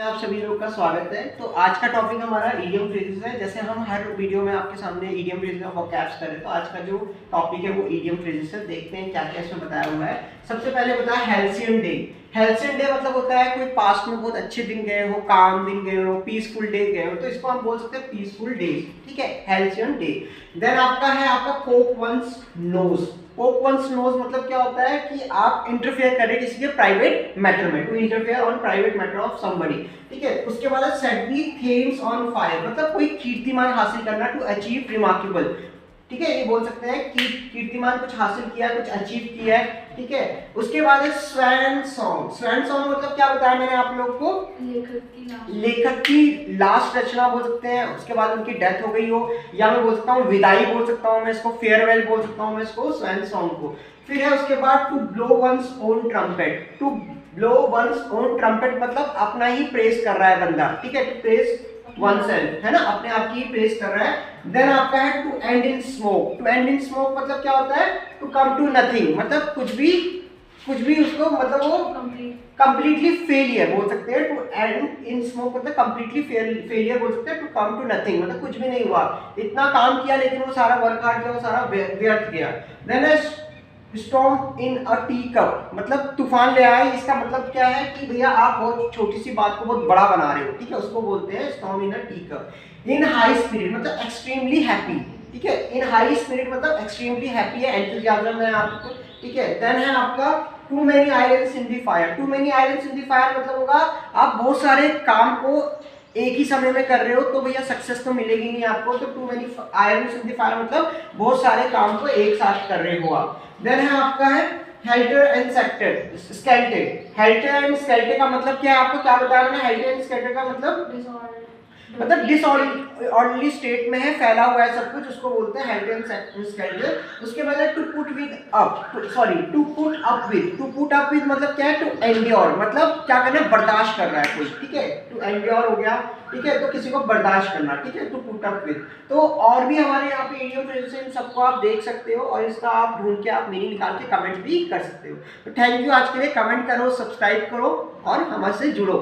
आप सभी लोग का स्वागत है। तो आज का टॉपिक हमारा इडियम फ्रेजेस है। जैसे हम हर वीडियो में आपके सामने इडियम फ्रेजेस और वोकैब्स करें, तो आज का जो टॉपिक है वो इडियम फ्रेजेस है। देखते हैं क्या क्या इसमें बताया हुआ है। सबसे पहले बताया हेल्सियन डे। हेल्सियन डे मतलब होता है कोई पास्ट में बहुत अच्छे दिन गए हो, काम दिन गए हो, पीसफुल डे गए हो, तो इसको हम बोल सकते हैं पीसफुल डेज। ठीक है, हेल्सियन डे। देन आपका है आपका पोक वंस नोज। पोक वंस नोज मतलब क्या होता है कि आप इंटरफेयर करें किसी के प्राइवेट मैटर में, to interfere on private matter of somebody. ठीक है, उसके बाद set the Thames on fire मतलब कोई कीर्तिमान हासिल करना, टू अचीव रिमार्केबल। ठीक है, ये बोल सकते हैं कि कीर्तिमान कुछ हासिल किया, कुछ अचीव किया है। ठीक है, उसके बाद है स्वैन सॉन्ग। स्वैन सॉन्ग मतलब क्या बताया मैंने आप लोग को, लेखक की लास्ट रचना बोल सकते हैं। उसके बाद उनकी डेथ हो गई हो, या मैं बोल सकता हूँ विदाई बोल सकता हूँ, मैं इसको फेयरवेल बोल सकता हूँ मैं इसको स्वैन सॉन्ग को। फिर है उसके बाद to blow one's own trumpet. To blow one's own trumpet मतलब अपना ही प्रेस कर रहा है बंदा। ठीक है, टू प्रेस वन सेल्फ, है ना, अपने आप की प्रेस कर रहा है। देन आपका है to end in smoke. To end in smoke मतलब क्या होता है, टू कम टू नथिंग मतलब कुछ भी उसको मतलब वो कंप्लीटली फेलियर बोल सकते हैं। टू एंड इन स्मोक मतलब कंप्लीटली फेलियर बोल सकते हैं। टू कम टू नथिंग मतलब कुछ भी नहीं हुआ, इतना काम किया लेकिन वो सारा वर्क हार्ड किया वो सारा व्यर्थ गया। Then storm in a tea cup मतलब तूफान ले आए। इसका मतलब क्या है कि भैया आप बहुत छोटी सी बात को बहुत बड़ा बना रहे हो। ठीक है, उसको बोलते हैं storm in a tea cup. In high spirit मतलब एक्सट्रीमली हैप्पी। ठीक है, इन हाई स्पिरिट मतलब एक्सट्रीमली हैप्पी है, एंथुसियाज्म है आपको। ठीक है, देन है आपका too many irons in the fire. Too many irons in the fire मतलब होगा आप बहुत सारे काम को एक ही समय में कर रहे हो तो भैया सक्सेस तो मिलेगी नहीं आपको। तो too many irons in the fire मतलब बहुत सारे काम को एक साथ कर रहे हो आप। देन है आपका है हेल्टर एंड स्केल्टे। हेल्टर एंड स्केल्टे का मतलब क्या है, आपको क्या बताया मैंने। हेल्टर एंड स्केल्टे का मतलब डिसऑर्डरली स्टेट में है, फैला हुआ है सब कुछ, उसको बोलते हैं हेल्टर एंड स्केल्टे। उसके बाद है टू पुट अप विद मतलब क्या है, टू एंड्योर मतलब क्या करना है, बर्दाश्त कर रहा है कोई। ठीक है, टू एंड्योर हो गया। ठीक है, तो किसी को बर्दाश्त करना। ठीक है, टू पुट अप विद। तो और भी हमारे यहाँ पे इडियम फ्रेजेस हैं, इन सबको आप देख सकते हो और इसका आप ढूंढ के आप मीनिंग निकाल के कमेंट भी कर सकते हो। तो थैंक यू, आज के लिए कमेंट करो, सब्सक्राइब करो और हमारे से जुड़ो।